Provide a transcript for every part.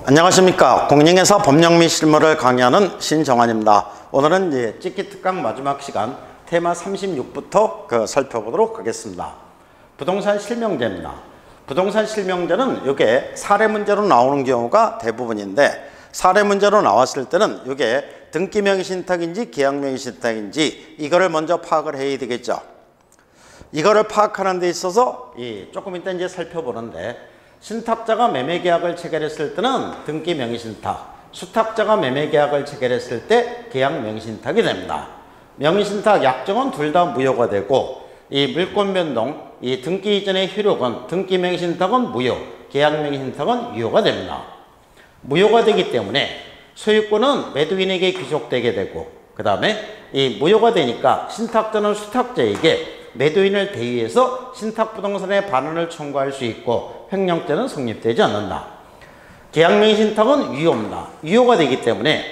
안녕하십니까. 공인중개사 법령 및 실무를 강의하는 신정환입니다. 오늘은 이제 찍기 특강 마지막 시간 테마 36부터 살펴보도록 하겠습니다. 부동산 실명제입니다. 부동산 실명제는 이게 사례 문제로 나오는 경우가 대부분인데, 사례 문제로 나왔을 때는 이게 등기명의 신탁인지 계약명의 신탁인지 이거를 먼저 파악을 해야 되겠죠. 이거를 파악하는 데 있어서 조금 이따 이제 살펴보는데, 신탁자가 매매계약을 체결했을 때는 등기명의신탁, 수탁자가 매매계약을 체결했을 때 계약명의신탁이 됩니다. 명의신탁 약정은 둘 다 무효가 되고, 이 물권변동, 이 등기 이전의 효력은 등기명의신탁은 무효, 계약명의신탁은 유효가 됩니다. 무효가 되기 때문에 소유권은 매도인에게 귀속되게 되고, 그 다음에 이 무효가 되니까 신탁자는 수탁자에게 매도인을 대위해서 신탁부동산의 반환을 청구할 수 있고, 횡령죄는 성립되지 않는다. 계약명의신탁은 유효입니다. 유효가 되기 때문에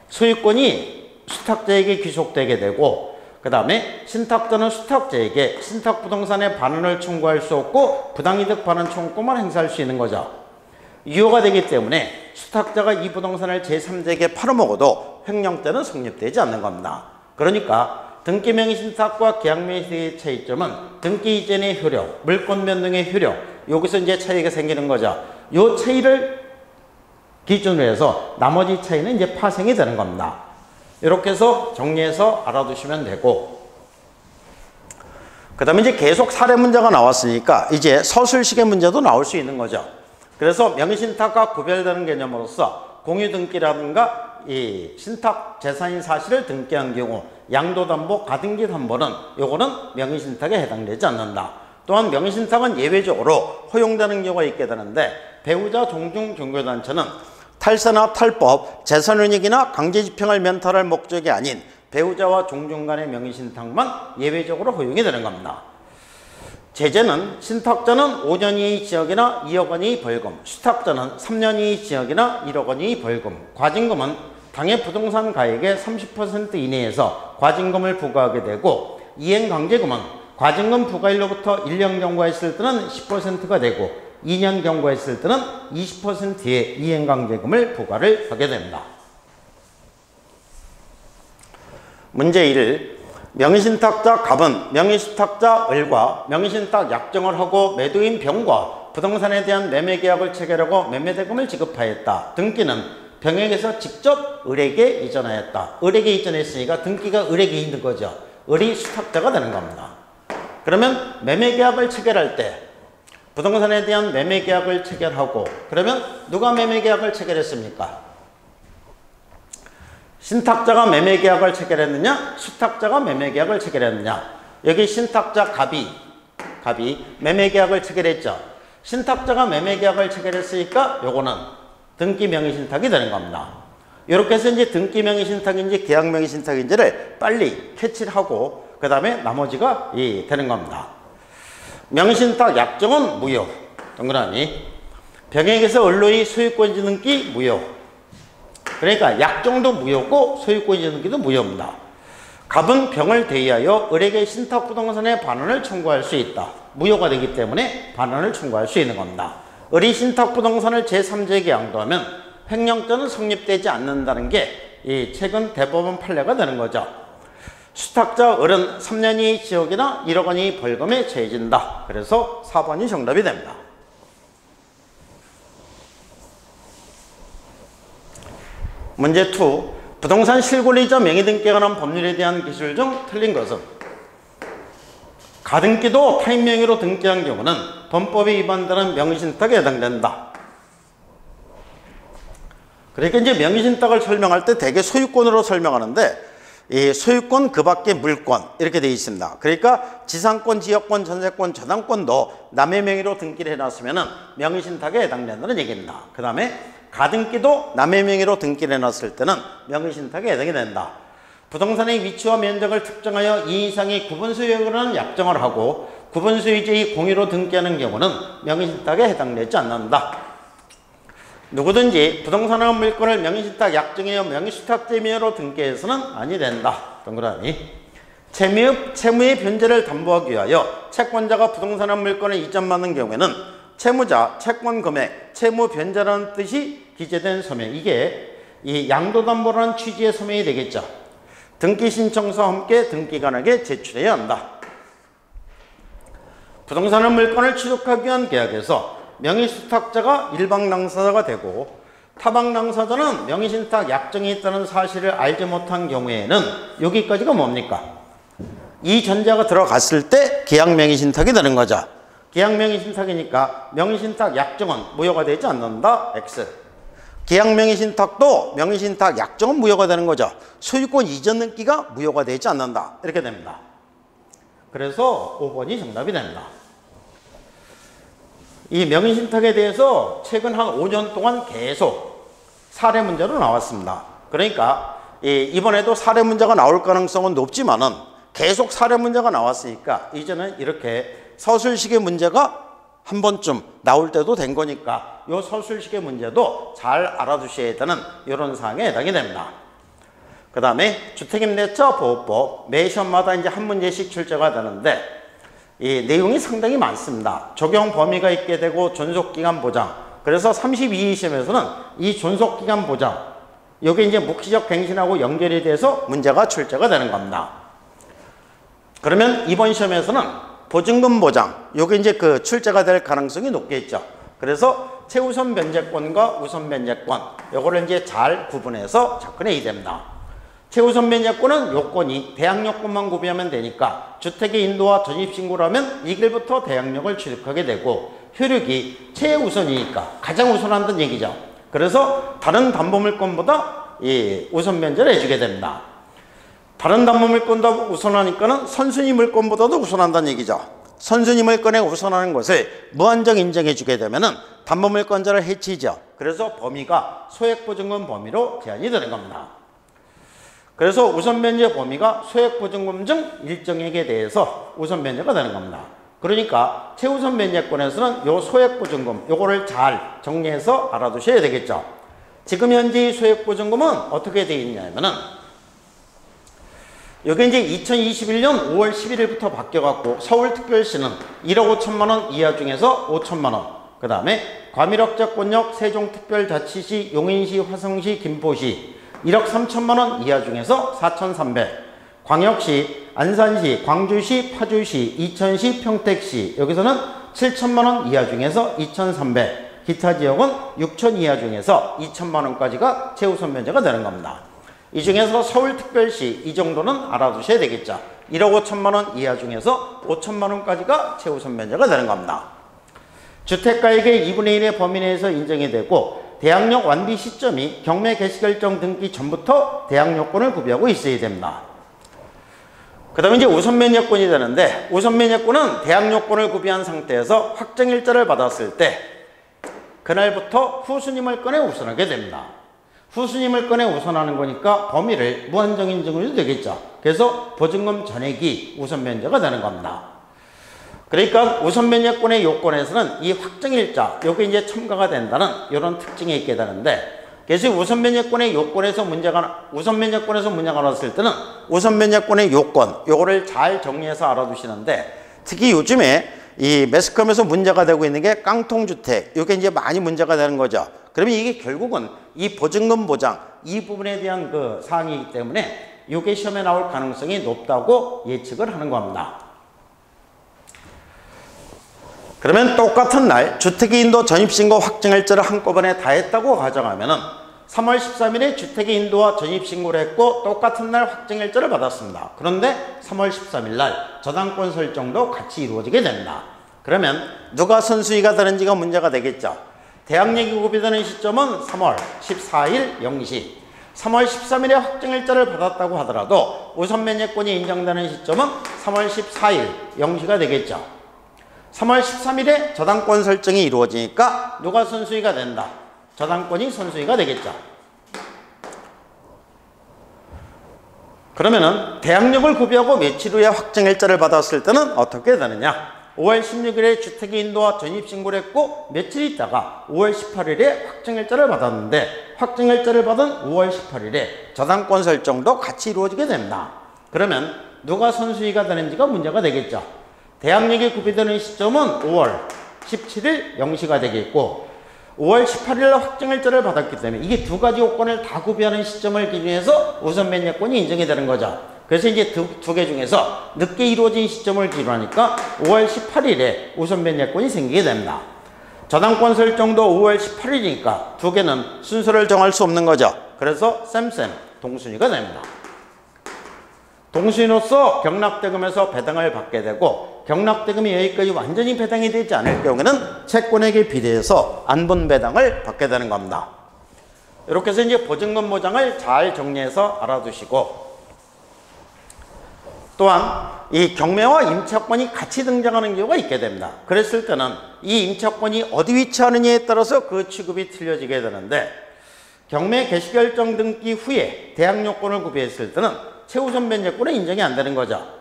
소유권이 수탁자에게 귀속되게 되고, 그 다음에 신탁자는 수탁자에게 신탁부동산의 반환을 청구할 수 없고 부당이득 반환 청구권만 행사할 수 있는 거죠. 유효가 되기 때문에 수탁자가 이 부동산을 제3자에게 팔아먹어도 횡령죄는 성립되지 않는 겁니다. 그러니까 등기명의신탁과 계약명의신탁의 차이점은 등기 이전의 효력, 물권변동의 효력, 여기서 이제 차이가 생기는 거죠. 이 차이를 기준으로 해서 나머지 차이는 이제 파생이 되는 겁니다. 이렇게 해서 정리해서 알아두시면 되고, 그 다음에 이제 계속 사례 문제가 나왔으니까 이제 서술식의 문제도 나올 수 있는 거죠. 그래서 명의신탁과 구별되는 개념으로서 공유등기라든가 이 신탁 재산인 사실을 등기한 경우 양도담보, 가등기 담보는 요거는 명의신탁에 해당되지 않는다. 또한 명의신탁은 예외적으로 허용되는 경우가 있게 되는데, 배우자 종중 종교단체는 탈세나 탈법, 재산운익이나 강제집행을 면탈할 목적이 아닌 배우자와 종중 간의 명의신탁만 예외적으로 허용이 되는 겁니다. 제재는 신탁자는 5년 이의 징역이나 2억 원 이의 벌금, 수탁자는 3년 이의 징역이나 1억 원 이의 벌금, 과징금은 당해 부동산 가액의 30% 이내에서 과징금을 부과하게 되고, 이행강제금은 과징금 부과일로부터 1년 경과했을 때는 10%가 되고 2년 경과했을 때는 20%의 이행강제금을 부과를 하게 됩니다. 문제 1. 명의신탁자 갑은 명의수탁자 을과 명의신탁 약정을 하고 매도인 병과 부동산에 대한 매매계약을 체결하고 매매대금을 지급하였다. 등기는 병에게서 직접 을에게 이전하였다. 을에게 이전했으니까 등기가 을에게 있는 거죠. 을이 수탁자가 되는 겁니다. 그러면 매매계약을 체결할 때 부동산에 대한 매매계약을 체결하고, 그러면 누가 매매계약을 체결했습니까? 신탁자가 매매계약을 체결했느냐, 수탁자가 매매계약을 체결했느냐. 여기 신탁자 갑이 매매계약을 체결했죠. 신탁자가 매매계약을 체결했으니까 요거는 등기명의신탁이 되는 겁니다. 이렇게 해서 이제 등기명의신탁인지 계약명의신탁인지를 빨리 캐치를 하고, 그 다음에 나머지가 되는 겁니다. 명의신탁 약정은 무효. 동그라미. 병에게서 을로의 소유권 등기 무효. 그러니까 약정도 무효고 소유권 등기도 무효입니다. 갑은 병을 대의하여 을에게 신탁부동산의 반환을 청구할 수 있다. 무효가 되기 때문에 반환을 청구할 수 있는 겁니다. 을이 신탁부동산을 제3자에게 양도하면 횡령죄는 성립되지 않는다는 게 최근 대법원 판례가 되는 거죠. 수탁자 을은 3년 이의 징역이나 1억 원 이의 벌금에 처해진다. 그래서 4번이 정답이 됩니다. 문제 2. 부동산 실권리자 명의등기에 관한 법률에 대한 기술 중 틀린 것은? 가등기도 타인 명의로 등기한 경우는 범법에 위반되는 명의신탁에 해당된다. 그러니까 이제 명의신탁을 설명할 때 대개 소유권으로 설명하는데, 이 소유권 그 밖에 물권 이렇게 되어 있습니다. 그러니까 지상권, 지역권, 전세권, 저당권도 남의 명의로 등기를 해놨으면 명의신탁에 해당된다는 얘기입니다. 그 다음에 가등기도 남의 명의로 등기를 해놨을 때는 명의신탁에 해당이 된다. 부동산의 위치와 면적을 특정하여 2 이상의 구분소유권을 약정을 하고 구분소유주의 공유로 등기하는 경우는 명의신탁에 해당되지 않는다. 누구든지 부동산과 물권을 명의신탁 약정이여 명의수탁자 명의로 등기해서는 아니 된다. 동그라미. 채무의 변제를 담보하기 위하여 채권자가 부동산과 물권을 이전받는 경우에는 채무자, 채권 금액, 채무 변제라는 뜻이 기재된 서명, 이게 이 양도담보라는 취지의 서명이 되겠죠. 등기 신청서와 함께 등기관에게 제출해야 한다. 부동산의 물건을 취득하기 위한 계약에서 명의신탁자가 일방 당사자가 되고 타방 당사자는 명의신탁 약정이 있다는 사실을 알지 못한 경우에는 여기까지가 뭡니까? 이 전제가 들어갔을 때 계약 명의신탁이 되는 거죠. 계약 명의신탁이니까 명의신탁 약정은 무효가 되지 않는다. X. 계약 명의신탁도 명의신탁 약정은 무효가 되는 거죠. 소유권 이전 등기가 무효가 되지 않는다. 이렇게 됩니다. 그래서 5번이 정답이 됩니다. 이 명의신탁에 대해서 최근 한 5년 동안 계속 사례 문제로 나왔습니다. 그러니까 이번에도 사례 문제가 나올 가능성은 높지만은 계속 사례 문제가 나왔으니까 이제는 이렇게 서술식의 문제가 한 번쯤 나올 때도 된 거니까 이 서술식의 문제도 잘 알아두셔야 되는 이런 사항에 해당이 됩니다. 그 다음에 주택임대차 보호법 매 시험마다 이제 한 문제씩 출제가 되는데 이 내용이 상당히 많습니다. 적용 범위가 있게 되고 존속기간 보장. 그래서 32위 시험에서는 이 존속기간 보장 이게 이제 묵시적 갱신하고 연결이 돼서 문제가 출제가 되는 겁니다. 그러면 이번 시험에서는 보증금 보장 이게 이제 그 출제가 될 가능성이 높겠죠. 그래서 최우선 변제권과 우선 변제권 요거를 이제 잘 구분해서 접근해야 됩니다. 최우선 변제권은 요건이 대항력권만 구비하면 되니까 주택의 인도와 전입신고를 하면 이 길부터 대항력을 취득하게 되고 효력이 최우선이니까 가장 우선한다는 얘기죠. 그래서 다른 담보물권보다 이 우선 변제를 해주게 됩니다. 다른 담보물권보다 우선하니까는 선순위 물권보다도 우선한다는 얘기죠. 선순위 물권에 우선하는 것을 무한정 인정해주게 되면은 담보물권자를 해치죠. 그래서 범위가 소액보증금 범위로 제한이 되는 겁니다. 그래서 우선 변제 범위가 소액보증금 중 일정액에 대해서 우선 변제가 되는 겁니다. 그러니까 최우선 변제권에서는 요 소액보증금 요거를 잘 정리해서 알아두셔야 되겠죠. 지금 현재 소액보증금은 어떻게 되어 있냐면은 여기 이제 2021년 5월 11일부터 바뀌어갖고 서울특별시는 1억 5천만 원 이하 중에서 5천만 원, 그 다음에 과밀억자권역 세종특별자치시, 용인시, 화성시, 김포시 1억 3천만 원 이하 중에서 4,300, 광역시, 안산시, 광주시, 파주시, 이천시, 평택시 여기서는 7천만 원 이하 중에서 2,300, 기타 지역은 6천 이하 중에서 2천만 원까지가 최우선 변제가 되는 겁니다. 이 중에서 서울특별시 이 정도는 알아두셔야 되겠죠. 1억 5천만 원 이하 중에서 5천만 원까지가 최우선 변제가 되는 겁니다. 주택가액의 2분의 1의 범위 내에서 인정이 되고 대항력 완비 시점이 경매 개시결정 등기 전부터 대항력권을 구비하고 있어야 됩니다. 그 다음에 이제 우선 변제권이 되는데 우선 변제권은 대항력권을 구비한 상태에서 확정일자를 받았을 때 그날부터 후순위 물건에 우선하게 됩니다. 후순위 물건에 우선하는 거니까 범위를 무한정 인정해도 되겠죠. 그래서 보증금 전액이 우선 변제가 되는 겁니다. 그러니까 우선 변제권의 요건에서는 이 확정일자 요게 이제 첨가가 된다는 이런 특징이 있게 되는데 그래서 우선 변제권의 요건에서 우선 변제권에서 문제가 나왔을 때는 우선 변제권의 요건 요거를 잘 정리해서 알아두시는데 특히 요즘에 이 매스컴에서 문제가 되고 있는 게 깡통주택 요게 이제 많이 문제가 되는 거죠. 그러면 이게 결국은 이 보증금 보장 이 부분에 대한 그 사항이기 때문에 요게 시험에 나올 가능성이 높다고 예측을 하는 겁니다. 그러면 똑같은 날 주택의 인도 전입신고 확정일자를 한꺼번에 다 했다고 가정하면은 3월 13일에 주택의 인도와 전입신고를 했고 똑같은 날 확정일자를 받았습니다. 그런데 3월 13일 날 저당권 설정도 같이 이루어지게 됩니다. 그러면 누가 선수위가 되는지가 문제가 되겠죠. 대항력이 구비되는 시점은 3월 14일 0시 3월 13일에 확정일자를 받았다고 하더라도 우선 변제권이 인정되는 시점은 3월 14일 0시가 되겠죠. 3월 13일에 저당권 설정이 이루어지니까 누가 선수위가 된다? 저당권이 선수위가 되겠죠. 그러면은 대항력을 구비하고 며칠 후에 확정일자를 받았을 때는 어떻게 되느냐? 5월 16일에 주택의 인도와 전입신고를 했고 며칠 있다가 5월 18일에 확정일자를 받았는데 확정일자를 받은 5월 18일에 저당권 설정도 같이 이루어지게 됩니다. 그러면 누가 선수위가 되는지가 문제가 되겠죠. 대항력이 구비되는 시점은 5월 17일 0시가 되겠고 5월 18일 확정일자를 받았기 때문에 이게 두 가지 요건을 다 구비하는 시점을 기준해서 우선 면제권이 인정이 되는 거죠. 그래서 이제 두 개 중에서 늦게 이루어진 시점을 기준으로 하니까 5월 18일에 우선 면제권이 생기게 됩니다. 저당권 설정도 5월 18일이니까 두 개는 순서를 정할 수 없는 거죠. 그래서 쌤쌤 동순위가 됩니다. 동순위로서 경락대금에서 배당을 받게 되고 경락대금이 여기까지 완전히 배당이 되지 않을 경우에는 채권액에 비례해서 안분 배당을 받게 되는 겁니다. 이렇게 해서 이제 보증금 보장을 잘 정리해서 알아두시고, 또한 이 경매와 임차권이 같이 등장하는 경우가 있게 됩니다. 그랬을 때는 이 임차권이 어디 위치하느냐에 따라서 그 취급이 틀려지게 되는데, 경매 개시결정 등기 후에 대항요건을 구비했을 때는 최우선 면제권은 인정이 안 되는 거죠.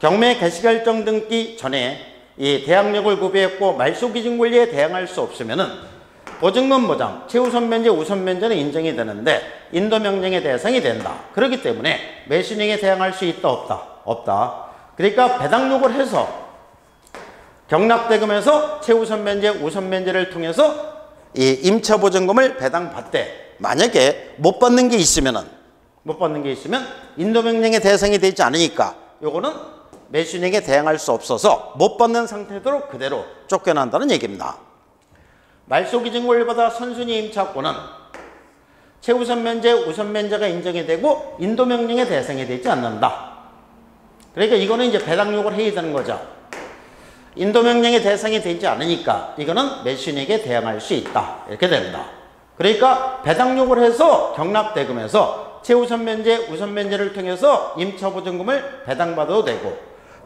경매 개시결정 등기 전에 이 대항력을 구비했고 말소기준 권리에 대항할 수 없으면은 보증금 보장, 최우선 면제, 우선 면제는 인정이 되는데 인도명령의 대상이 된다. 그렇기 때문에 매수인에게 대항할 수 있다, 없다? 없다. 그러니까 배당요구를 해서 경락대금에서 최우선 면제, 우선 면제를 통해서 이 임차보증금을 배당받되, 만약에 못 받는 게 있으면 인도명령의 대상이 되지 않으니까 요거는 매수인에게 대항할 수 없어서 못 받는 상태로 그대로 쫓겨난다는 얘기입니다. 말소기준 권리보다 선순위 임차권은 최우선 면제, 우선 면제가 인정이 되고 인도명령의 대상이 되지 않는다. 그러니까 이거는 이제 배당 요구를 해야 되는 거죠. 인도명령의 대상이 되지 않으니까 이거는 매수인에게 대항할 수 있다. 이렇게 됩니다. 그러니까 배당 요구를 해서 경락대금에서 최우선 면제, 우선 면제를 통해서 임차보증금을 배당받아도 되고,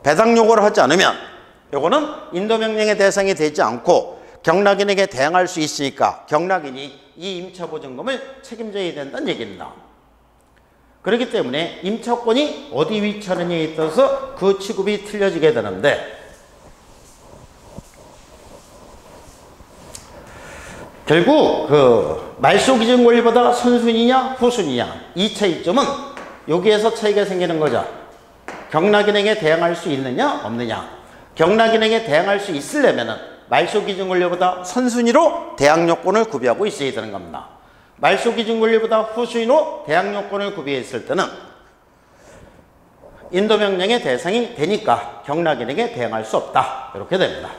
배당 요구를 하지 않으면 요거는 인도명령의 대상이 되지 않고 경락인에게 대항할 수 있으니까 경락인이 이 임차보증금을 책임져야 된다는 얘기입니다. 그렇기 때문에 임차권이 어디 위치하느냐에 따라서 그 취급이 틀려지게 되는데, 결국 그 말소기준 권리보다 선순위냐 후순위냐 이 차이점은 여기에서 차이가 생기는 거죠. 경락인에게 대항할 수 있느냐 없느냐. 경락인에게 대항할 수 있으려면은 말소기준 권리보다 선순위로 대항요건을 구비하고 있어야 되는 겁니다. 말소기준 권리보다 후순위로 대항요건을 구비했을 때는 인도명령의 대상이 되니까 경락인에게 대항할 수 없다. 이렇게 됩니다.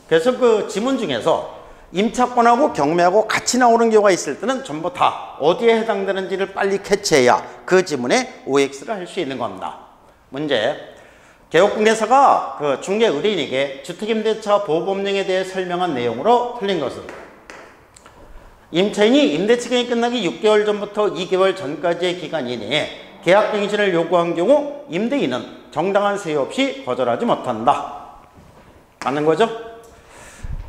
그래서 그 지문 중에서 임차권하고 경매하고 같이 나오는 경우가 있을 때는 전부 다 어디에 해당되는지를 빨리 캐치해야 그 지문에 OX를 할 수 있는 겁니다. 문제, 개업공개사가 그 중개 의뢰인에게 주택임대차 보호법령에 대해 설명한 내용으로 틀린 것은, 임차인이 임대期限이 끝나기 6개월 전부터 2개월 전까지의 기간 이내에 계약갱신을 요구한 경우 임대인은 정당한 세유 없이 거절하지 못한다. 맞는 거죠?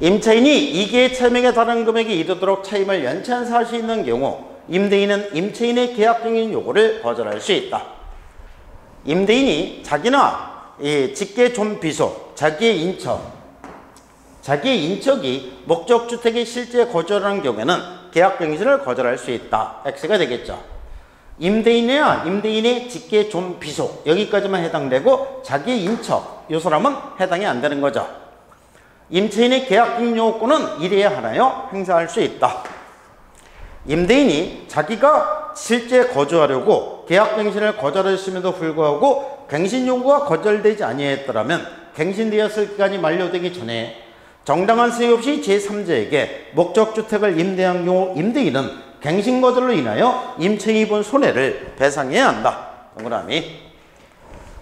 임차인이 2개의 차임액에 달하는 금액이 이르도록 차임을 연체할 수 있는 경우 임대인은 임차인의 계약갱신 요구를 거절할 수 있다. 임대인이 자기나 이 직계 존비속, 자기의 인척이 목적주택에 실제 거주하는 경우에는 계약갱신을 거절할 수 있다. X가 되겠죠. 임대인이야 임대인의 직계 존비속 여기까지만 해당되고 자기의 인척 이 사람은 해당이 안 되는 거죠. 임차인의 계약갱신 요구권은 이래에 하나요 행사할 수 있다. 임대인이 자기가 실제 거주하려고 계약갱신을 거절했음에도 불구하고 갱신 요구가 거절되지 아니했더라면 갱신되었을 기간이 만료되기 전에 정당한 세유 없이 제3자에게 목적주택을 임대한 경우 임대인은 갱신 거절로 인하여 임차인이 입은 손해를 배상해야 한다. 동그라미.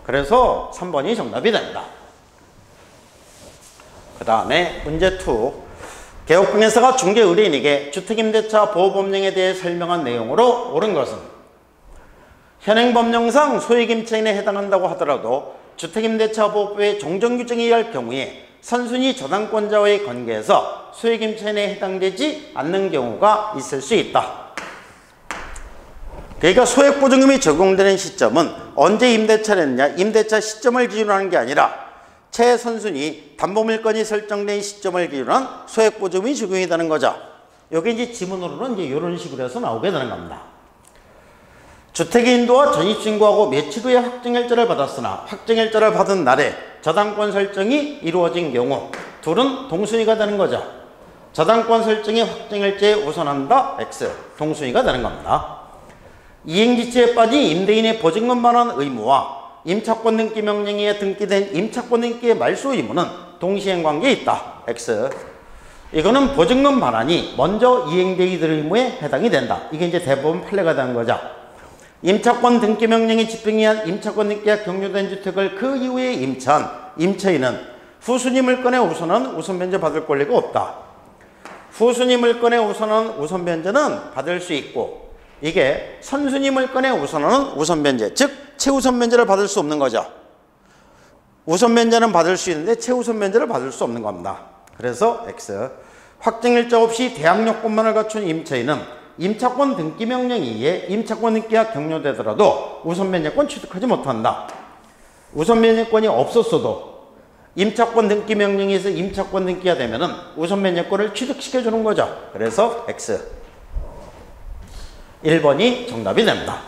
그래서 3번이 정답이 된다. 그 다음에 문제 2. 개업공개사가 중개 의뢰인에게 주택임대차 보호법령에 대해 설명한 내용으로 옳은 것은, 현행법령상 소액임차인에 해당한다고 하더라도 주택임대차 보호법의 종전규정에 의할 경우에 선순위 저당권자와의 관계에서 소액임차인에 해당되지 않는 경우가 있을 수 있다. 그러니까 소액보증금이 적용되는 시점은 언제 임대차를 했느냐, 임대차 시점을 기준으로 하는 게 아니라 최선순위 담보물건이 설정된 시점을 기준으로 한 소액보증금이 적용이 되는 거죠. 여기 이제 지문으로는 이제 이런 식으로 해서 나오게 되는 겁니다. 주택인도와 전입신고하고 며칠 후에 확정일자를 받았으나 확정일자를 받은 날에 저당권 설정이 이루어진 경우 둘은 동순위가 되는 거죠. 저당권 설정이 확정일제에 우선한다. X. 동순위가 되는 겁니다. 이행지체에 빠진 임대인의 보증금 반환 의무와 임차권 등기 명령에 등기된 임차권 등기의 말소 의무는 동시행 관계에 있다. X. 이거는 보증금 반환이 먼저 이행되어야 될 의무에 해당이 된다. 이게 이제 대법원 판례가 되는 거죠. 임차권 등기 명령이 집행에 의한 임차권 등기가 경료된 주택을 그 이후에 임차한 임차인은 후순위 물건의 우선은 우선 변제 받을 권리가 없다. 후순위 물건의 우선은 우선 변제는 받을 수 있고, 이게 선순위 물건의 우선은 우선 변제, 즉 최우선 변제를 받을 수 없는 거죠. 우선 변제는 받을 수 있는데 최우선 변제를 받을 수 없는 겁니다. 그래서 X. 확정일자 없이 대항 요건만을 갖춘 임차인은 임차권 등기 명령에 의해 임차권 등기가 경료되더라도 우선 변제권 취득하지 못한다. 우선 변제권이 없었어도 임차권 등기 명령에서 임차권 등기가 되면은 우선 변제권을 취득시켜 주는 거죠. 그래서 X. 1번이 정답이 됩니다.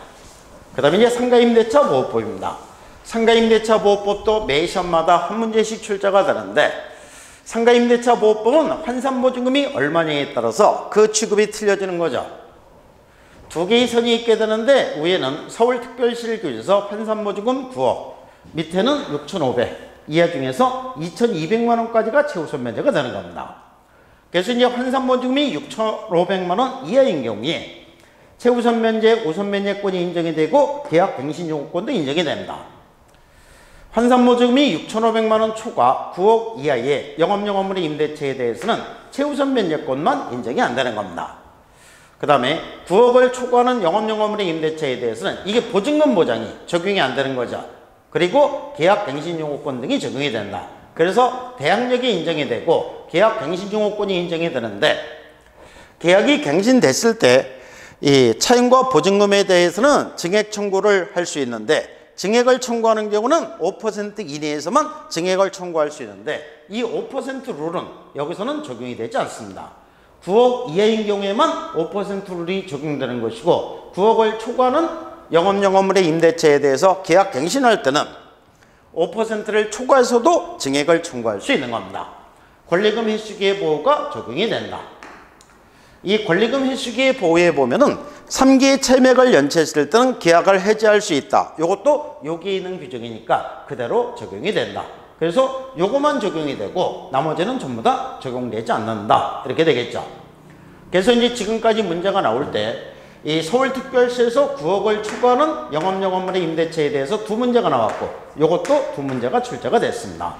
그 다음에 이제 상가임대차 보호법입니다. 상가임대차 보호법도 매 시험마다 한 문제씩 출제가 되는데, 상가임대차 보호법은 환산보증금이 얼마냐에 따라서 그 취급이 틀려지는 거죠. 두 개의 선이 있게 되는데, 위에는 서울특별시를 환산보증금 9억, 밑에는 6,500, 이하 중에서 2,200만 원까지가 최우선 변제가 되는 겁니다. 그래서 이제 환산보증금이 6,500만 원 이하인 경우에 최우선 변제, 우선 변제권이 인정이 되고 계약 갱신 요구권도 인정이 됩니다. 환산보증금이 6,500만 원 초과 9억 이하의 영업용건물의 임대차에 대해서는 최우선 변제권만 인정이 안 되는 겁니다. 그 다음에 9억을 초과하는 영업용건물의 임대차에 대해서는 이게 보증금 보장이 적용이 안 되는 거죠. 그리고 계약 갱신 요구권 등이 적용이 된다. 그래서 대항력이 인정이 되고 계약 갱신 요구권이 인정이 되는데, 계약이 갱신됐을 때 이 차임과 보증금에 대해서는 증액 청구를 할 수 있는데, 증액을 청구하는 경우는 5% 이내에서만 증액을 청구할 수 있는데, 이 5% 룰은 여기서는 적용이 되지 않습니다. 9억 이하인 경우에만 5% 룰이 적용되는 것이고, 9억을 초과하는 영업용건물의 임대차에 대해서 계약 갱신할 때는 5%를 초과해서도 증액을 청구할 수 있는 겁니다. 권리금 해수기의 보호가 적용이 된다. 이 권리금 해수기의 보호에 보면은 3기의 차임액을 연체했을 때는 계약을 해지할 수 있다. 이것도 여기에 있는 규정이니까 그대로 적용이 된다. 그래서 요거만 적용이 되고 나머지는 전부 다 적용되지 않는다. 이렇게 되겠죠. 그래서 이제 지금까지 문제가 나올 때 이 서울특별시에서 9억을 초과하는 영업용건물의 임대차에 대해서 두 문제가 나왔고, 요것도 두 문제가 출제가 됐습니다.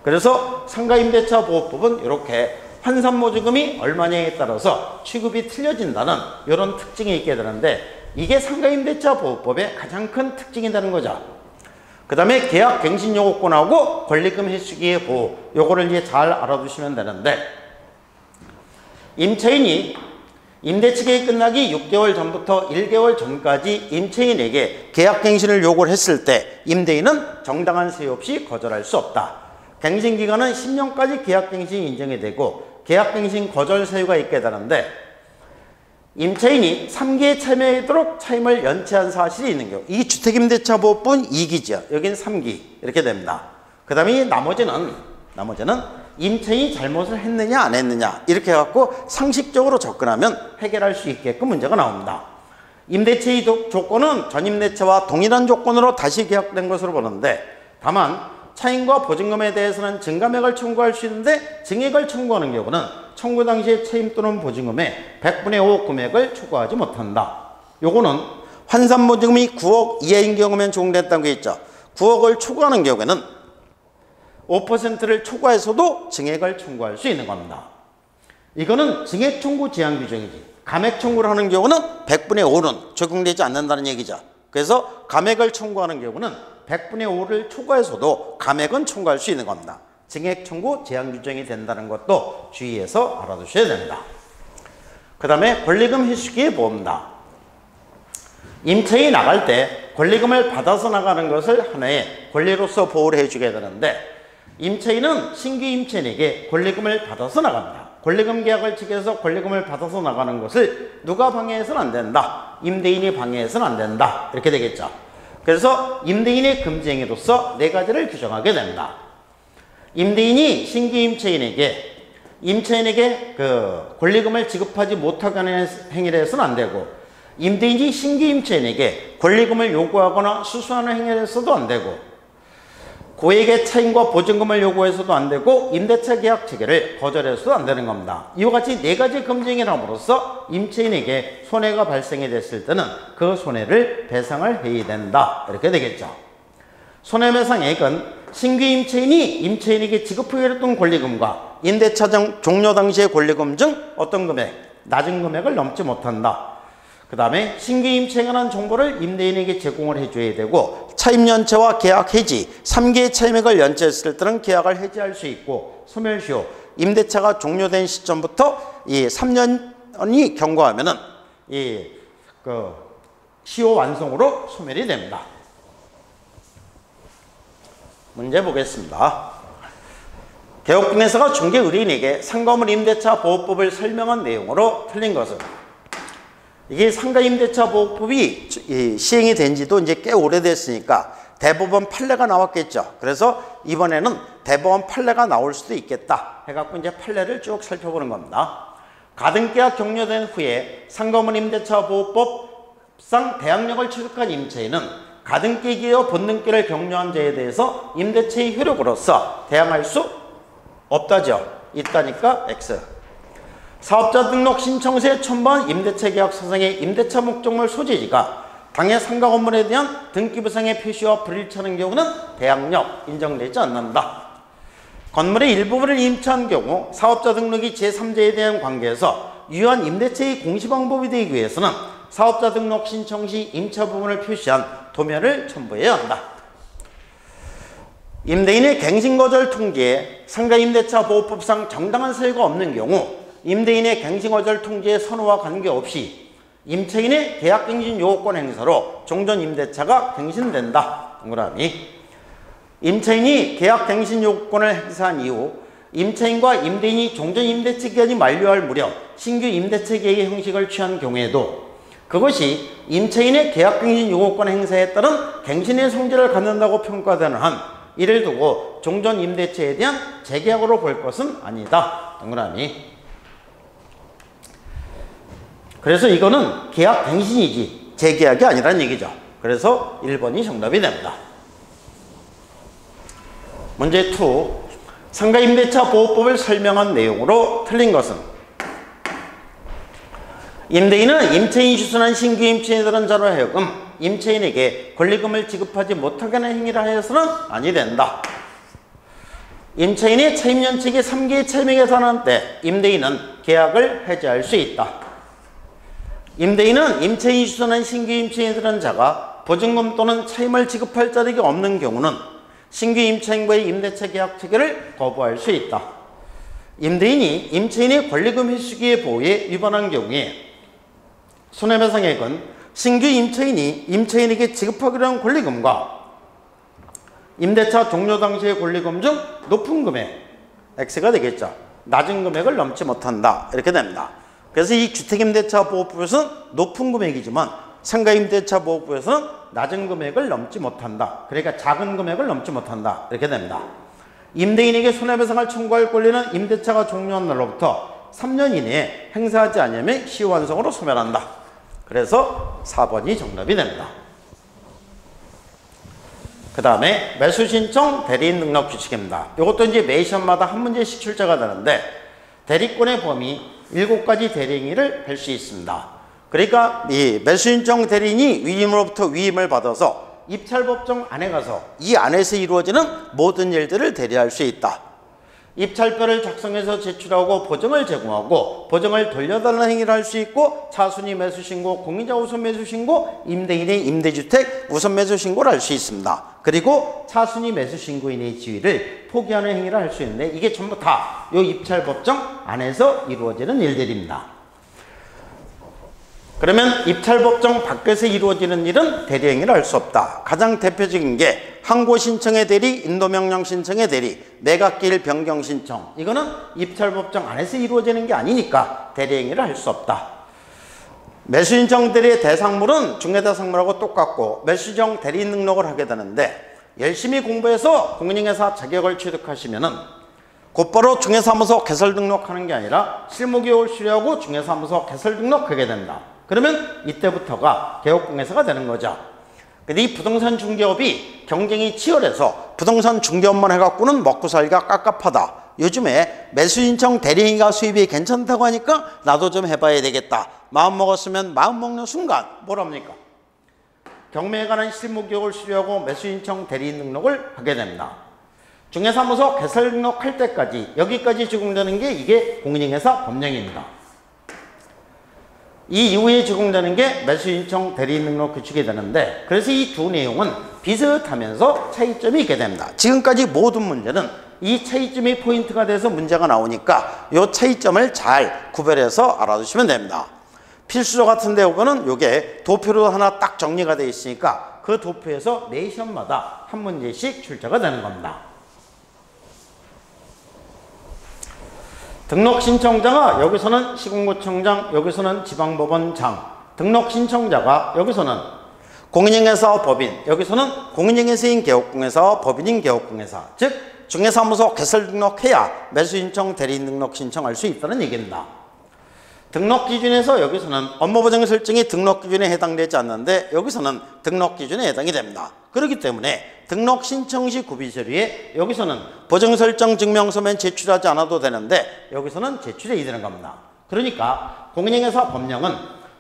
그래서 상가임대차 보호법은 이렇게 환산보증금이 얼마냐에 따라서 취급이 틀려진다는 이런 특징이 있게 되는데, 이게 상가임대차 보호법의 가장 큰 특징이 되는 거죠. 그 다음에 계약 갱신 요구권하고 권리금 해수기의 보호, 요거를 이제 잘 알아두시면 되는데, 임차인이 임대치계획 끝나기 6개월 전부터 1개월 전까지 임차인에게 계약 갱신을 요구를 했을 때 임대인은 정당한 사유 없이 거절할 수 없다. 갱신기간은 10년까지 계약 갱신이 인정이 되고 계약 갱신 거절 사유가 있게 되는데, 임차인이 3기에 참여하도록 차임을 연체한 사실이 있는 경우, 이 주택임대차 보호법은 2기죠. 여기는 3기 이렇게 됩니다. 그 다음에 나머지는 임차인이 잘못을 했느냐 안 했느냐 이렇게 해갖고 상식적으로 접근하면 해결할 수 있게끔 문제가 나옵니다. 임대차의 조건은 전임대차와 동일한 조건으로 다시 계약된 것으로 보는데, 다만 차임과 보증금에 대해서는 증감액을 청구할 수 있는데, 증액을 청구하는 경우는 청구 당시의 차임 또는 보증금의 100분의 5 금액을 초과하지 못한다. 요거는 환산보증금이 9억 이하인 경우면 적용됐다는 게 있죠. 9억을 초과하는 경우에는 5%를 초과해서도 증액을 청구할 수 있는 겁니다. 이거는 증액 청구 제한 규정이지, 감액 청구를 하는 경우는 100분의 5는 적용되지 않는다는 얘기죠. 그래서 감액을 청구하는 경우는 100분의 5를 초과해서도 감액은 청구할 수 있는 겁니다. 증액 청구 제한 규정이 된다는 것도 주의해서 알아두셔야 됩니다. 그 다음에 권리금 해수기의 보호입니다. 임차인이 나갈 때 권리금을 받아서 나가는 것을 하나의 권리로서 보호를 해주게 되는데, 임차인은 신규 임차인에게 권리금을 받아서 나갑니다. 권리금 계약을 체결해서 권리금을 받아서 나가는 것을 누가 방해해서는 안 된다. 임대인이 방해해서는 안 된다. 이렇게 되겠죠. 그래서 임대인의 금지 행위로서 4가지를 규정하게 됩니다. 임대인이 신규 임차인에게 임차인에게 그 권리금을 지급하지 못하게 하는 행위를 해서는 안 되고, 임대인이 신규 임차인에게 권리금을 요구하거나 수수하는 행위를 해서도 안 되고, 고액의 차임과 보증금을 요구해서도 안 되고, 임대차 계약 체결을 거절해서도 안 되는 겁니다. 이와 같이 네 가지 금지행위를 함으로써 임차인에게 손해가 발생이 됐을 때는 그 손해를 배상을 해야 된다, 이렇게 되겠죠. 손해배상액은 신규 임차인이 임차인에게 지급하기로 했던 권리금과 임대차 종료 당시의 권리금 중 어떤 금액, 낮은 금액을 넘지 못한다. 그 다음에 신규 임차인에 관한 정보를 임대인에게 제공을 해줘야 되고, 차임 연체와 계약 해지, 3개의 차임액을 연체했을 때는 계약을 해지할 수 있고, 소멸시효, 임대차가 종료된 시점부터 이 3년이 경과하면은 시효 완성으로 소멸이 됩니다. 문제 보겠습니다. 개업공예사가 중개 의뢰인에게 상가물 임대차 보호법을 설명한 내용으로 틀린 것은, 이게 상가 임대차 보호법이 시행이 된 지도 이제 꽤 오래됐으니까 대법원 판례가 나왔겠죠. 그래서 이번에는 대법원 판례가 나올 수도 있겠다 해갖고 이제 판례를 쭉 살펴보는 겁니다. 가등기가 격려된 후에 상가물 임대차 보호법상 대항력을 취득한 임차인은 가등기기와 본등기를 격려한 자에 대해서 임대차의 효력으로서 대항할 수 없다죠. 있다니까 X. 사업자 등록 신청서에 첨부한 임대차 계약 사상의 임대차 목적물 소재지가 당해 상가 건물에 대한 등기부상의 표시와 불일치하는 경우는 대항력 인정되지 않는다. 건물의 일부분을 임차한 경우 사업자 등록이 제3자에 대한 관계에서 유효한 임대차의 공시 방법이 되기 위해서는 사업자 등록 신청 시 임차 부분을 표시한 도면을 첨부해야 한다. 임대인의 갱신거절 통지에 상가 임대차 보호법상 정당한 사유가 없는 경우 임대인의 갱신거절 통지의 선호와 관계없이 임차인의 계약갱신 요구권 행사로 종전 임대차가 갱신된다. 동그라미. 임차인이 계약갱신 요구권을 행사한 이후 임차인과 임대인이 종전 임대차 기간이 만료할 무렵 신규 임대차 계획의 형식을 취한 경우에도 그것이 임차인의 계약갱신 요구권 행사에 따른 갱신의 성질을 갖는다고 평가되는 한 이를 두고 종전 임대차에 대한 재계약으로 볼 것은 아니다. 동그라미. 그래서 이거는 계약 갱신이지 재계약이 아니라는 얘기죠. 그래서 1번이 정답이 됩니다. 문제 2. 상가 임대차 보호법을 설명한 내용으로 틀린 것은, 임대인은 임차인이 추천한 신규 임차인에 따른 자로 하여금 임차인에게 권리금을 지급하지 못하게 하는 행위를 하여서는 아니 된다. 임차인의 차임연체액이 3개의 차임액에 달하는 때 임대인은 계약을 해지할 수 있다. 임대인은 임차인이 추천한 신규 임차인에 따른 자가 보증금 또는 차임을 지급할 자격이 없는 경우는 신규 임차인과의 임대차 계약 체결을 거부할 수 있다. 임대인이 임차인의 권리금 회수기의 보호에 위반한 경우에 손해배상액은 신규 임차인이 임차인에게 지급하기로 한 권리금과 임대차 종료 당시의 권리금 중 높은 금액 X가 되겠죠. 낮은 금액을 넘지 못한다. 이렇게 됩니다. 그래서 이 주택임대차 보호법에서는 높은 금액이지만 상가임대차 보호법에서는 낮은 금액을 넘지 못한다. 그러니까 작은 금액을 넘지 못한다. 이렇게 됩니다. 임대인에게 손해배상을 청구할 권리는 임대차가 종료한 날로부터 3년 이내에 행사하지 않으면 시효완성으로 소멸한다. 그래서 4번이 정답이 됩니다. 그 다음에 매수신청 대리인 능력 규칙입니다. 이것도 이제 매 시험마다 한 문제씩 출제가 되는데 대리권의 범위 7가지 대리행위를 할 수 있습니다. 그러니까 이 매수신청 대리인이 위임으로부터 위임을 받아서 입찰법정 안에 가서 이 안에서 이루어지는 모든 일들을 대리할 수 있다. 입찰표를 작성해서 제출하고 보증을 제공하고 보증을 돌려달라는 행위를 할 수 있고 차순위 매수신고, 공인자 우선 매수신고, 임대인의 임대주택 우선 매수신고를 할 수 있습니다. 그리고 차순위 매수신고인의 지위를 포기하는 행위를 할 수 있는데 이게 전부 다 이 입찰법정 안에서 이루어지는 일들입니다. 그러면 입찰법정 밖에서 이루어지는 일은 대리행위를 할 수 없다. 가장 대표적인 게 항고신청의 대리, 인도명령 신청의 대리, 매각기일 변경 신청. 이거는 입찰법정 안에서 이루어지는 게 아니니까 대리행위를 할 수 없다. 매수신청 대리의 대상물은 중개대상물하고 똑같고 매수신청 대리 능력을 하게 되는데 열심히 공부해서 공인중개사 자격을 취득하시면은 곧바로 중개사무소 개설 등록하는 게 아니라 실무교육을 수료하고 중개사무소 개설 등록하게 된다. 그러면 이때부터가 개업공개사가 되는 거죠. 근데 이 부동산 중개업이 경쟁이 치열해서 부동산 중개업만 해갖고는 먹고 살기가 깝깝하다. 요즘에 매수신청 대리인가 수입이 괜찮다고 하니까 나도 좀 해봐야 되겠다. 마음 먹었으면 마음 먹는 순간 뭐랍니까? 경매에 관한 실무교육을 수료하고 매수신청 대리인 등록을 하게 됩니다. 중개사무소 개설 등록할 때까지 여기까지 적용되는 게 이게 공인중개사 법령입니다. 이 이후에 적용되는 게 매수신청 대리인 등록 규칙이 되는데 그래서 이 두 내용은 비슷하면서 차이점이 있게 됩니다. 지금까지 모든 문제는 이 차이점이 포인트가 돼서 문제가 나오니까 이 차이점을 잘 구별해서 알아두시면 됩니다. 필수조 같은 데 보면은 요게 도표로 하나 딱 정리가 되어 있으니까 그 도표에서 매 시험마다 한 문제씩 출제가 되는 겁니다. 등록신청자가 여기서는 시군구청장, 여기서는 지방법원장, 등록신청자가 여기서는 공인중개사 법인, 여기서는 공인중개사인 개업공개사, 법인인 개업공개사, 즉 중개사무소 개설 등록해야 매수신청, 대리인 등록 신청할 수 있다는 얘기입니다. 등록기준에서 여기서는 업무보장 설정이 등록기준에 해당되지 않는데 여기서는 등록기준에 해당이 됩니다. 그렇기 때문에 등록신청 시 구비서류에 여기서는 보정설정 증명서면 제출하지 않아도 되는데 여기서는 제출해야 되는 겁니다. 그러니까 공인중개사 법령은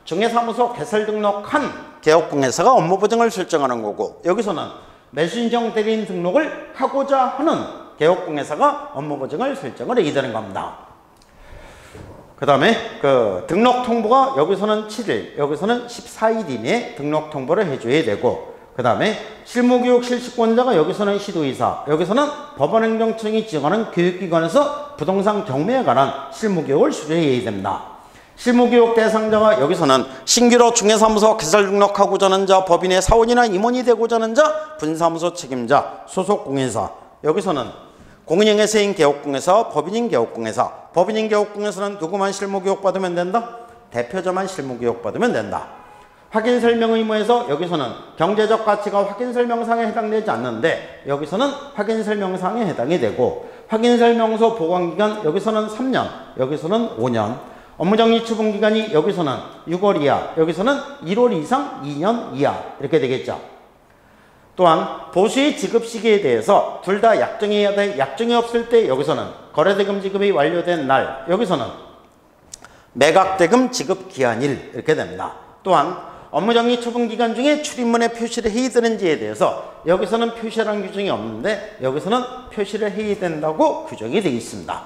중개사무소 개설 등록한 개업공개사가 업무보장을 설정하는 거고 여기서는 매수신청 대리인 등록을 하고자 하는 개업공개사가 업무보장을 설정을 해야 되는 겁니다. 그 다음에 그 등록 통보가 여기서는 7일, 여기서는 14일 이내에 등록 통보를 해줘야 되고 그 다음에 실무교육 실시권자가 여기서는 시도의사, 여기서는 법원행정청이 지정하는 교육기관에서 부동산 경매에 관한 실무교육을 수료해야 됩니다. 실무교육 대상자가 여기서는 신규로 중개사무소 개설 등록하고자 하는 자, 법인의 사원이나 임원이 되고자 하는 자, 분사무소 책임자, 소속 공인사, 여기서는 공인중개사인 개업공개사, 법인인 개업공개사, 법인인 개업공개사는 누구만 실무교육 받으면 된다? 대표자만 실무교육 받으면 된다. 확인설명 의무에서 여기서는 경제적 가치가 확인설명상에 해당되지 않는데 여기서는 확인설명상에 해당이 되고 확인설명서 보관기간 여기서는 3년, 여기서는 5년 업무정리 처분기간이 여기서는 6월 이하, 여기서는 1월 이상 2년 이하 이렇게 되겠죠. 또한 보수의 지급 시기에 대해서 둘 다 약정해야 돼. 약정이 없을 때 여기서는 거래대금 지급이 완료된 날, 여기서는 매각대금 지급 기한일 이렇게 됩니다. 또한 업무정리 처분 기간 중에 출입문에 표시를 해야 되는지에 대해서 여기서는 표시라는 규정이 없는데 여기서는 표시를 해야 된다고 규정이 되어 있습니다.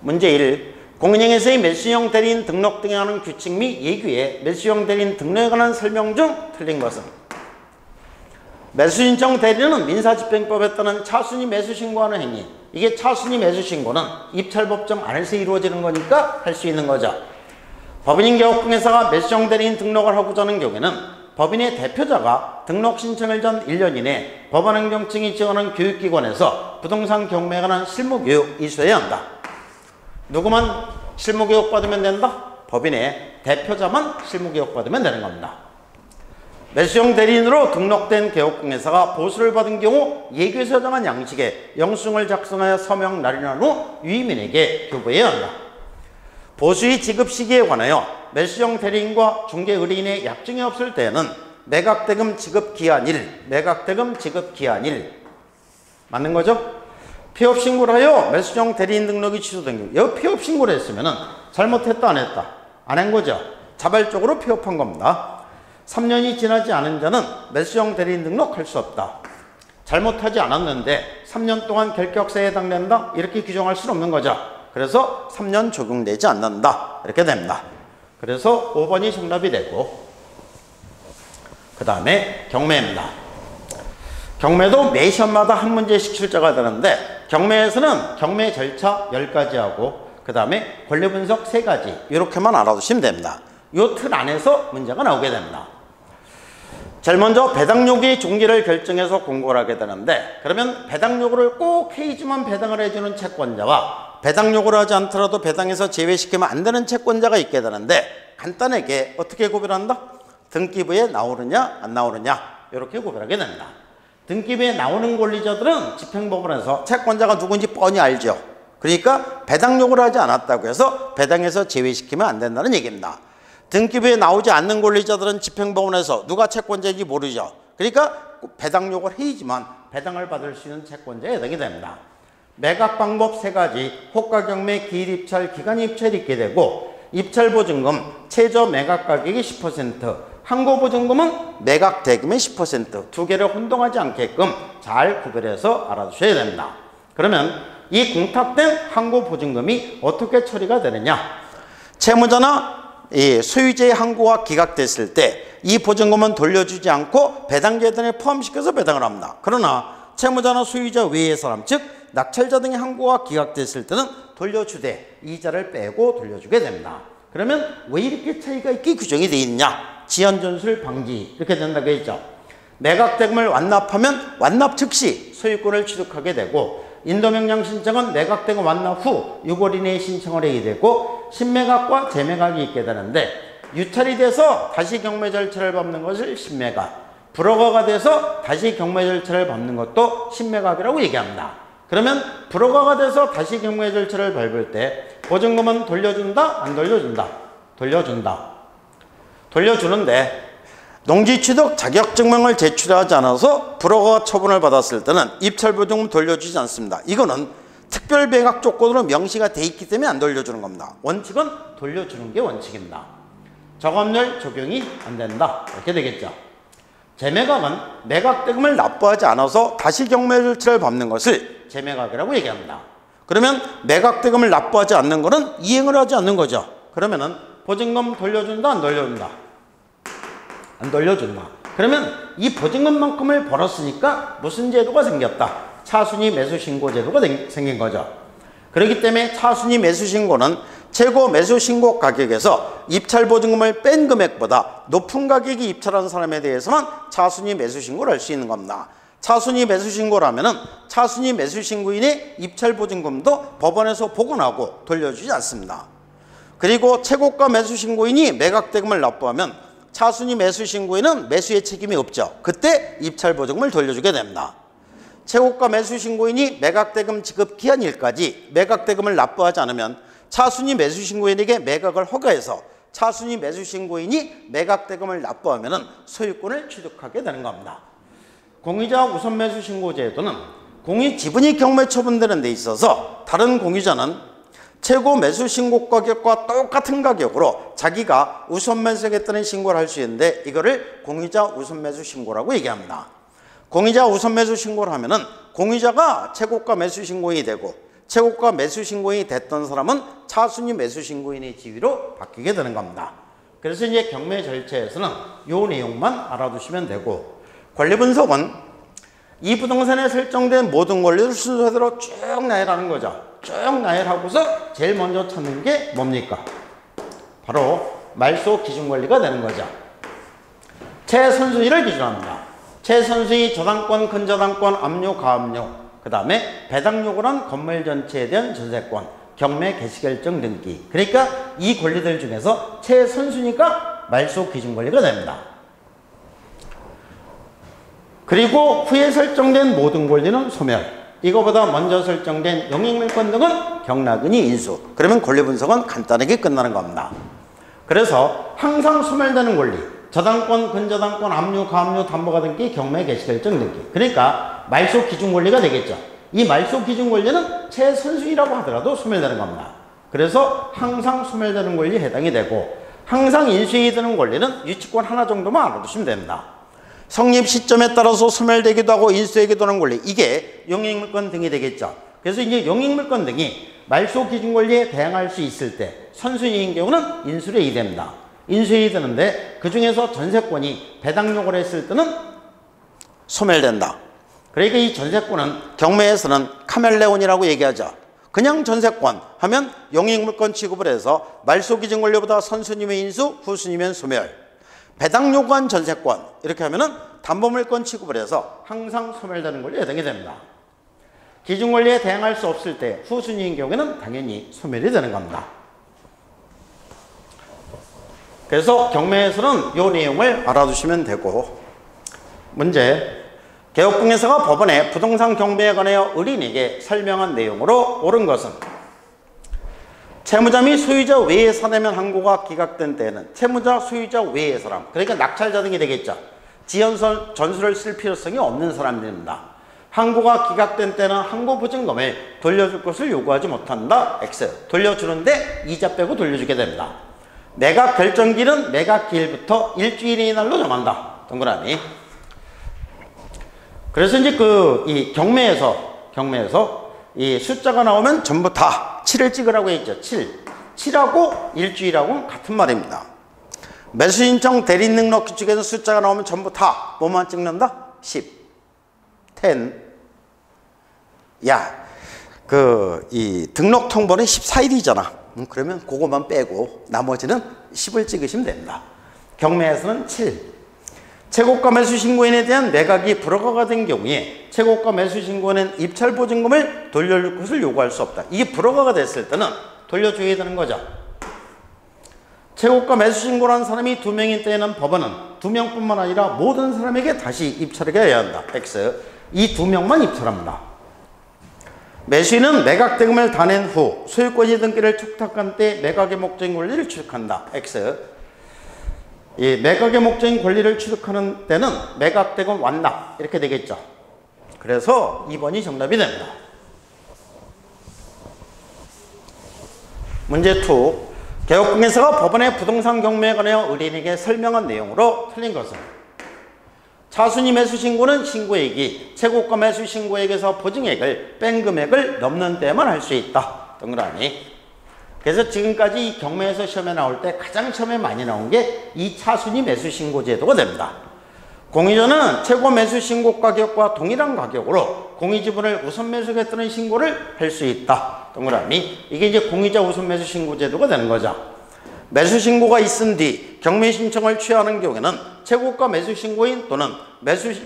문제 1. 공인중개사의 매수형 대리인 등록 등에 관한 규칙 및 예규에 매수형 대리인 등록에 관한 설명 중 틀린 것은 매수신청 대리는 민사집행법에 따른 차순위 매수신고하는 행위. 이게 차순위 매수신고는 입찰법정 안에서 이루어지는 거니까 할 수 있는 거죠. 법인인 개업공개사가 매수형 대리인 등록을 하고자 하는 경우에는 법인의 대표자가 등록 신청일 전 1년 이내 법원행정청이 지정하는 교육기관에서 부동산 경매에 관한 실무교육 이수해야 한다. 누구만 실무교육 받으면 된다? 법인의 대표자만 실무교육 받으면 되는 겁니다. 매수형 대리인으로 등록된 개업공개사가 보수를 받은 경우 예규에서 정한 양식의 영수증을 작성하여 서명 날인한 후 유의민에게 교부해야 한다. 보수의 지급 시기에 관하여 매수형 대리인과 중개 의뢰인의 약정이 없을 때에는 매각대금 지급 기한일, 매각대금 지급 기한일 맞는 거죠? 폐업신고를 하여 매수형 대리인 등록이 취소된 경우 여기 폐업신고를 했으면 잘못했다 안 했다? 안 한 거죠. 자발적으로 폐업한 겁니다. 3년이 지나지 않은 자는 매수형 대리인 등록할 수 없다. 잘못하지 않았는데 3년 동안 결격사에 해당된다? 이렇게 규정할 수는 없는 거죠. 그래서 3년 적용되지 않는다. 이렇게 됩니다. 그래서 5번이 정답이 되고 그 다음에 경매입니다. 경매도 매 시험마다 한 문제씩 출제가 되는데 경매에서는 경매 절차 10가지 하고 그 다음에 권리 분석 3가지 이렇게만 알아두시면 됩니다. 이 틀 안에서 문제가 나오게 됩니다. 제일 먼저 배당 요구의 종기를 결정해서 공고를 하게 되는데 그러면 배당 요구를 꼭 해야지만 배당을 해주는 채권자와 배당 요구를 하지 않더라도 배당에서 제외시키면 안 되는 채권자가 있게 되는데 간단하게 어떻게 구별한다? 등기부에 나오느냐 안 나오느냐 이렇게 구별하게 됩니다. 등기부에 나오는 권리자들은 집행법원에서 채권자가 누군지 뻔히 알죠. 그러니까 배당 요구를 하지 않았다고 해서 배당에서 제외시키면 안 된다는 얘기입니다. 등기부에 나오지 않는 권리자들은 집행법원에서 누가 채권자인지 모르죠. 그러니까 배당 요구를 해야지만 배당을 받을 수 있는 채권자에 해당이 됩니다. 매각 방법 3가지, 호가 경매, 기일 입찰, 기간 입찰이 있게 되고, 입찰 보증금 최저 매각 가격이 10%, 항고 보증금은 매각 대금의 10%, 두 개를 혼동하지 않게끔 잘 구별해서 알아두셔야 됩니다. 그러면 이 공탁된 항고 보증금이 어떻게 처리가 되느냐? 채무자나 이 소유자의 항고가 기각됐을 때 이 보증금은 돌려주지 않고 배당 계산에 포함시켜서 배당을 합니다. 그러나 채무자나 소유자 외의 사람, 즉 낙찰자 등의 항고가 기각됐을 때는 돌려주되 이자를 빼고 돌려주게 됩니다. 그러면 왜 이렇게 차이가 있게 규정이 되어 있냐? 지연전술 방지 이렇게 된다고 했죠. 매각 대금을 완납하면 완납 즉시 소유권을 취득하게 되고, 인도명령 신청은 매각 대금 완납 후 6월 이내에 신청을 해야 되고, 신매각과 재매각이 있게 되는데, 유찰이 돼서 다시 경매 절차를 밟는 것을 신매각, 불허가가 돼서 다시 경매 절차를 밟는 것도 신매각이라고 얘기합니다. 그러면 불허가가 돼서 다시 경매 절차를 밟을 때 보증금은 돌려준다? 안 돌려준다? 돌려준다. 돌려주는데 농지취득 자격증명을 제출하지 않아서 불허가 처분을 받았을 때는 입찰보증금 돌려주지 않습니다. 이거는 특별매각 조건으로 명시가 돼 있기 때문에 안 돌려주는 겁니다. 원칙은 돌려주는 게 원칙입니다. 적합률 적용이 안 된다. 이렇게 되겠죠. 재매각은 매각 대금을 납부하지 않아서 다시 경매 절차를 밟는 것을 재매각이라고 얘기합니다. 그러면 매각 대금을 납부하지 않는 것은 이행을 하지 않는 거죠. 그러면은 보증금 돌려준다? 안 돌려준다? 안 돌려준다. 그러면 이 보증금만큼을 벌었으니까 무슨 제도가 생겼다? 차순위 매수신고 제도가 생긴 거죠. 그렇기 때문에 차순위 매수신고는 최고 매수신고 가격에서 입찰 보증금을 뺀 금액보다 높은 가격이 입찰한 사람에 대해서만 차순위 매수신고를 할 수 있는 겁니다. 차순위 매수신고라면은 차순위 매수신고인의 입찰 보증금도 법원에서 복원하고 돌려주지 않습니다. 그리고 최고가 매수신고인이 매각 대금을 납부하면 차순위 매수신고인은 매수의 책임이 없죠. 그때 입찰 보증금을 돌려주게 됩니다. 최고가 매수신고인이 매각대금 지급 기한일까지 매각대금을 납부하지 않으면 차순위 매수신고인에게 매각을 허가해서 차순위 매수신고인이 매각대금을 납부하면 소유권을 취득하게 되는 겁니다. 공유자 우선 매수신고제도는 공유 지분이 경매 처분되는 데 있어서 다른 공유자는 최고 매수신고 가격과 똑같은 가격으로 자기가 우선 매수했다는 신고를 할 수 있는데, 이거를 공유자 우선 매수신고라고 얘기합니다. 공유자 우선 매수신고를 하면은 공유자가 최고가 매수신고인이 되고, 최고가 매수신고인이 됐던 사람은 차순위 매수신고인의 지위로 바뀌게 되는 겁니다. 그래서 이제 경매 절차에서는 이 내용만 알아두시면 되고, 권리분석은 이 부동산에 설정된 모든 권리를 순서대로 쭉 나열하는 거죠. 쭉 나열하고서 제일 먼저 찾는 게 뭡니까? 바로 말소 기준권리가 되는 거죠. 최선순위를 기준합니다. 최선순위 저당권, 근저당권, 압류, 가압류, 그 다음에 배당 요구를 한 건물 전체에 대한 전세권, 경매 개시결정 등기. 그러니까 이 권리들 중에서 최선순위가 말소 기준권리가 됩니다. 그리고 후에 설정된 모든 권리는 소멸, 이거보다 먼저 설정된 영익물권 등은 경락은이 인수. 그러면 권리 분석은 간단하게 끝나는 겁니다. 그래서 항상 소멸되는 권리, 저당권, 근저당권, 압류, 가압류, 담보가 등기, 경매 개시결정 등기. 그러니까 말소 기준 권리가 되겠죠. 이 말소 기준 권리는 최선순위라고 하더라도 소멸되는 겁니다. 그래서 항상 소멸되는 권리에 해당이 되고, 항상 인수해야 되는 권리는 유치권 하나 정도만 알아두시면 됩니다. 성립 시점에 따라서 소멸되기도 하고 인수되기도 하는 권리, 이게 영익물권 등이 되겠죠. 그래서 이제 영익물권 등이 말소 기준 권리에 대항할 수 있을 때 선순위인 경우는 인수를 해야 됩니다. 인수해야 되는데 그 중에서 전세권이 배당 요구를 했을 때는 소멸된다. 그러니까 이 전세권은 경매에서는 카멜레온이라고 얘기하죠. 그냥 전세권 하면 영익물권 취급을 해서 말소 기준 권리보다 선순위면 인수, 후순위면 소멸. 배당 요구한 전세권 이렇게 하면은 담보물권 취급을 해서 항상 소멸되는 권리에 해당이 됩니다. 기준 권리에 대항할 수 없을 때 후순위인 경우에는 당연히 소멸이 되는 겁니다. 그래서 경매에서는 이 내용을 알아두시면 되고, 문제 개혁공예사가 법원에 부동산 경매에 관하여 의뢰인에게 설명한 내용으로 옳은 것은 채무자 및 소유자 외의 사람이면 항고가 기각된 때에는 채무자, 소유자 외의 사람, 그러니까 낙찰자 등이 되겠죠. 지연서 전수를 쓸 필요성이 없는 사람들입니다. 항고가 기각된 때는 항고 보증금을 돌려줄 것을 요구하지 못한다. X. 돌려주는데 이자 빼고 돌려주게 됩니다. 매각 결정기일은 매각 기일부터 일주일의 날로 정한다. 동그라미. 그래서 이제 이 경매에서 이 숫자가 나오면 전부 다 7을 찍으라고 했죠. 7하고 일주일하고 같은 말입니다. 매수신청 대리능력 규칙에서 숫자가 나오면 전부 다 뭐만 찍는다? 10, 10. 야, 이 등록 통보는 14일이잖아. 그러면 그거만 빼고 나머지는 10을 찍으시면 됩니다. 경매에서는 7. 최고가 매수신고인에 대한 매각이 불허가가 된 경우에 최고가 매수신고인은 입찰보증금을 돌려줄 것을 요구할 수 없다. 이게 불허가가 됐을 때는 돌려줘야 되는 거죠. 최고가 매수신고라는 사람이 2명인 때에는 법원은 2명뿐만 아니라 모든 사람에게 다시 입찰하게 해야 한다. X. 이 2명만 입찰합니다. 매수인은 매각대금을 다 낸 후 소유권이 등기를 축탁한 때 매각의 목적인 권리를 취득한다. X. 이 매각의 목적인 권리를 취득하는 때는 매각대금 완납 이렇게 되겠죠. 그래서 2번이 정답이 됩니다. 문제 2. 개혁공예사가 법원의 부동산 경매에 관하여 의뢰인에게 설명한 내용으로 틀린 것은 차순위 매수신고는 신고액이 최고가 매수신고액에서 보증액을 뺀 금액을 넘는 때만 할 수 있다. 동그라미. 그래서 지금까지 이 경매에서 시험에 나올 때 가장 처음에 많이 나온 게 이 차순위 매수신고 제도가 됩니다. 공유자는 최고 매수신고 가격과 동일한 가격으로 공유지분을 우선 매수했다는 신고를 할 수 있다. 동그라미. 이게 이제 공유자 우선 매수신고 제도가 되는 거죠. 매수신고가 있은 뒤 경매 신청을 취하는 경우에는 최고가 매수신고인 또는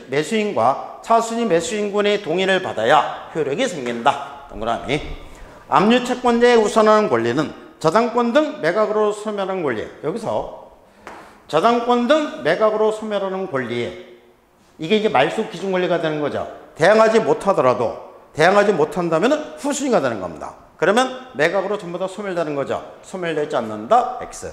매수인과 차순위 매수신고인의 동의를 받아야 효력이 생긴다. 동그라미. 압류 채권자에 우선하는 권리는 저당권 등 매각으로 소멸하는 권리. 여기서 저당권 등 매각으로 소멸하는 권리에 이게 이제 말소 기준 권리가 되는 거죠. 대항하지 못하더라도 대항하지 못한다면 후순위가 되는 겁니다. 그러면 매각으로 전부 다 소멸되는 거죠. 소멸되지 않는다. X.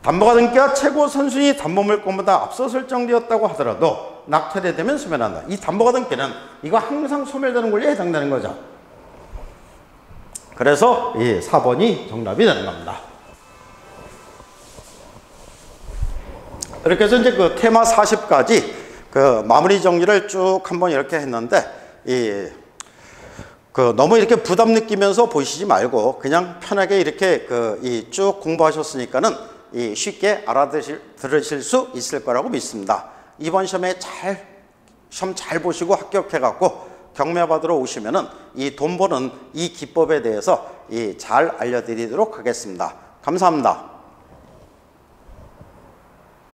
담보가 등기가 최고 선순위 담보물건보다 앞서 설정되었다고 하더라도 낙찰이 되면 소멸한다. 이 담보가 등기는 이거 항상 소멸되는 권리에 해당되는 거죠. 그래서 이 4번이 정답이 되는 겁니다. 이렇게 해서 이제 그 테마 40까지 그 마무리 정리를 쭉 한번 이렇게 했는데 너무 이렇게 부담 느끼면서 보시지 말고 그냥 편하게 이렇게 쭉 공부하셨으니까는 쉽게 알아들으실 수 있을 거라고 믿습니다. 이번 시험에 시험 잘 보시고 합격해갖고 경매 받으러 오시면은 이 돈 버는 이 기법에 대해서 잘 알려드리도록 하겠습니다. 감사합니다.